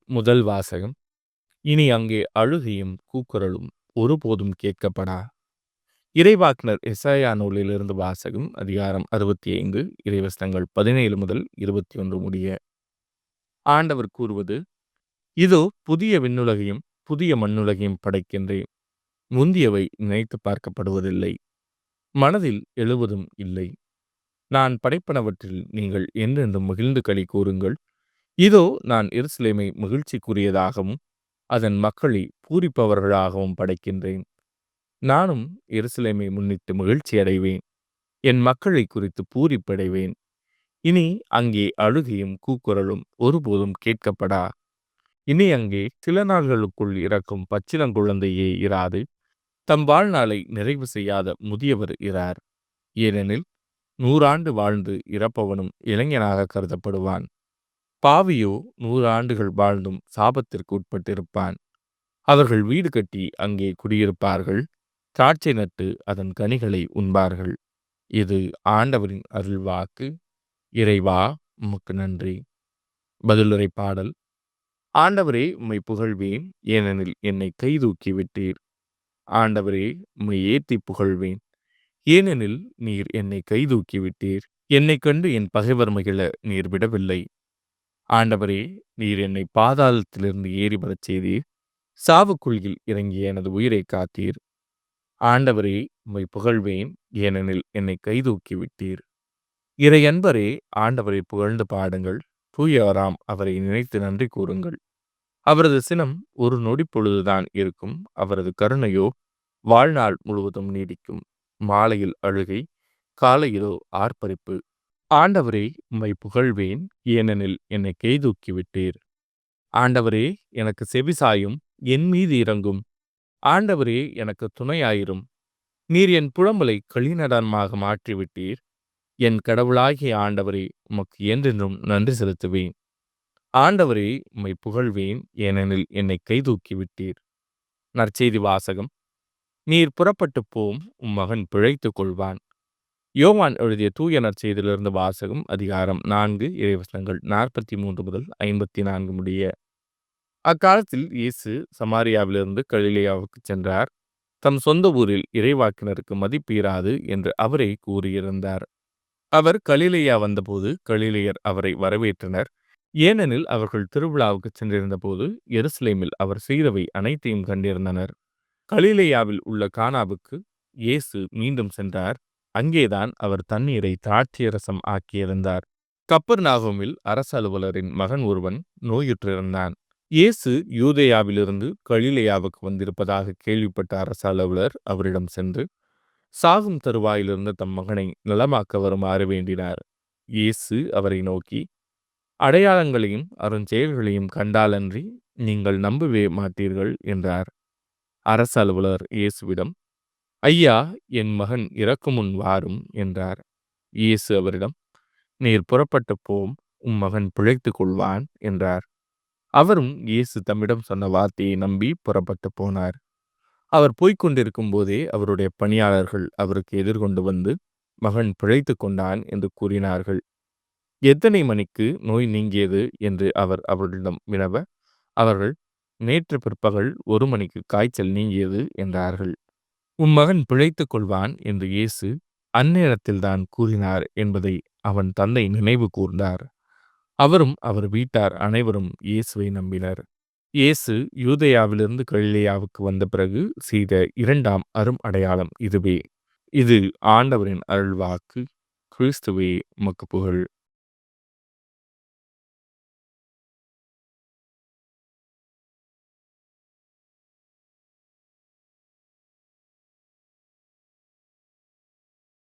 முதல் வாசகம். இனி அங்கே அழுகையும் கூக்குரலும் ஒருபோதும் கேட்கப்படா. இறைவாக்கினர் எசாயா நூலிலிருந்து வாசகம். அதிகாரம் 65, இறைவசனங்கள் 17 முதல் 21 முடிய. ஆண்டவர் கூறுவது: இதோ புதிய விண்ணுலகையும் புதிய மண்ணுலகையும் படைக்கின்றேன். முந்தியவை நினைத்து பார்க்கப்படுவதில்லை, மனதில் எழுவதும் இல்லை. நான் படைப்பனவற்றில் நீங்கள் என்றென்றும் மகிழ்ந்து களி கூறுங்கள். இதோ நான் எருசலேமை மகிழ்ச்சிக்குரியதாகவும் அதன் மக்களை பூரிப்பவர்களாகவும் படைக்கின்றேன். நானும் எருசலேமை முன்னிட்டு மகிழ்ச்சி அடைவேன், என் மக்களை குறித்து பூரிப்படைவேன். இனி அங்கே அழுகையும் கூக்குரலும் ஒருபோதும் கேட்கப்படா. இனி அங்கே சில நாள்களுக்குள் இறக்கும் பச்சிளங்குழந்தையே இராது, தம் வாழ்நாளை நிறைவு செய்யாத முதியவர் இரார். ஏனெனில் 100 ஆண்டு வாழ்ந்து இறப்பவனும் இளைஞனாக கருதப்படுவான். பாவியோ 100 ஆண்டுகள் வாழ்ந்தும் சாபத்திற்கு உட்பட்டிருப்பான். அவர்கள் வீடு கட்டி அங்கே குடியிருப்பார்கள், திராட்சை நட்டு அதன் கனிகளை உண்பார்கள். இது ஆண்டவரின் அருள்வாக்கு. இறைவா, உமக்கு நன்றி. பதிலுரை பாடல். ஆண்டவரே, உம்மை புகழ்வேன், ஏனெனில் என்னை கைதூக்கி விட்டீர். ஆண்டவரே, உம்மை ஏத்தி புகழ்வேன், ஏனெனில் நீர் என்னை கைதூக்கி விட்டீர். என்னைக் கண்டு என் பகைவர் மகிழ நீர் விடவில்லை. ஆண்டவரே, நீர் என்னை பாதாளத்திலிருந்து ஏறி வரச் செய்தீர். சாவுக்குழியில் இறங்கிய எனது உயிரை காத்தீர். ஆண்டவரே, உம்மை புகழ்வேன், ஏனெனில் என்னை கைதூக்கி விட்டீர். இறை அன்பரே, ஆண்டவரை புகழ்ந்து பாடுங்கள். தூயவராம் அவரை நினைத்து நன்றி கூறுங்கள். அவரது சினம் ஒரு நொடி பொழுதுதான் இருக்கும், அவரது கருணையோ வாழ்நாள் முழுவதும் நீடிக்கும். மாலையில் அழுகை, காலையிலோ ஆர்ப்பரிப்பு. ஆண்டவரே, உம்மை புகழ்வேன், ஏனெனில் என்னை கைதூக்கி விட்டீர். ஆண்டவரே, எனக்கு செவிசாயும், என் மீது இறங்கும். ஆண்டவரே, எனக்கு துணையாயிரும். நீர் என் புலம்பலை களிநடனமாக மாற்றிவிட்டீர். என் கடவுளாகிய ஆண்டவரே, உமக்கு என்றென்றும் நன்றி செலுத்துவேன். ஆண்டவரே, உம்மை புகழ்வேன், ஏனெனில் என்னை கைதூக்கி விட்டீர். நற்செய்தி வாசகம். நீர் புறப்பட்டு போம், உம் மகன் பிழைத்துக் கொள்வான். யோவான் எழுதிய தூய நற்செய்தியிலிருந்து வாசகம். அதிகாரம் 4, இறைவசனங்கள் 43 முதல் 54 முடிய. அக்காலத்தில் இயேசு சமாரியாவிலிருந்து கலிலேயாவுக்கு சென்றார். தம் சொந்த ஊரில் இறைவாக்கினருக்கு மதிப்பீராது என்று அவரே கூறியிருந்தார். அவர் கலிலேயா வந்தபோது கலிலேயர் அவரை வரவேற்றனர். ஏனெனில் அவர்கள் திருவிழாவுக்கு சென்றிருந்த போது எருசலேமில் அவர் செய்தவை அனைத்தையும் கண்டிருந்தனர். கலிலேயாவில் உள்ள கானாவுக்கு இயேசு மீண்டும் சென்றார். அங்கேதான் அவர் தண்ணீரை திராட்சைரசம் ஆக்கியிருந்தார். கப்பர்நாகூமில் அரசு அலுவலரின் மகன் ஒருவன் நோயுற்றிருந்தான். இயேசு யூதேயாவிலிருந்து கலிலேயாவுக்கு வந்திருப்பதாக கேள்விப்பட்ட அரசு அலுவலர் அவரிடம் சென்று சாகும் தருவாயிலிருந்து தம் மகனை நலமாக்க வருமாறு வேண்டினார். இயேசு அவரை நோக்கி, அடையாளங்களையும் அருஞ்செயல்களையும் கண்டாலன்றி நீங்கள் நம்பவே மாட்டீர்கள் என்றார். அரசு அலுவலர் இயேசுவிடம், ஐயா, என் மகன் இறக்குமுன் வாரும் என்றார். இயேசு அவரிடம், நீர் புறப்பட்டு போம், உம் மகன் பிழைத்துக் கொள்வான் என்றார். அவரும் இயேசு தம்மிடம் சொன்ன வார்த்தையை நம்பி புறப்பட்டு போனார். அவர் போய்கொண்டிருக்கும் போதே அவருடைய பணியாளர்கள் அவருக்கு எதிர்கொண்டு வந்து, மகன் பிழைத்துக் கொண்டான் என்று கூறினார்கள். எத்தனை மணிக்கு நோய் நீங்கியது என்று அவர் அவர்களிடம் வினவ, அவர்கள், நேற்று பிற்பகல் 1 மணிக்கு காய்ச்சல் நீங்கியது என்றார்கள். உம் மகன் பிழைத்துக் கொள்வான் என்று இயேசு அந்நேரத்தில்தான் கூறினார் என்பதை அவன் தந்தை நினைவு கூர்ந்தார். அவரும் அவர் வீட்டார் அனைவரும் இயேசுவை நம்பினர். இயேசு யூதேயாவிலிருந்து கலிலேயாவுக்கு வந்த பிறகு செய்த 2ஆம் அரும் அடையாளம் இதுவே. இது ஆண்டவரின் அருள்வாக்கு. கிறிஸ்துவே, உமக்கு புகழ்.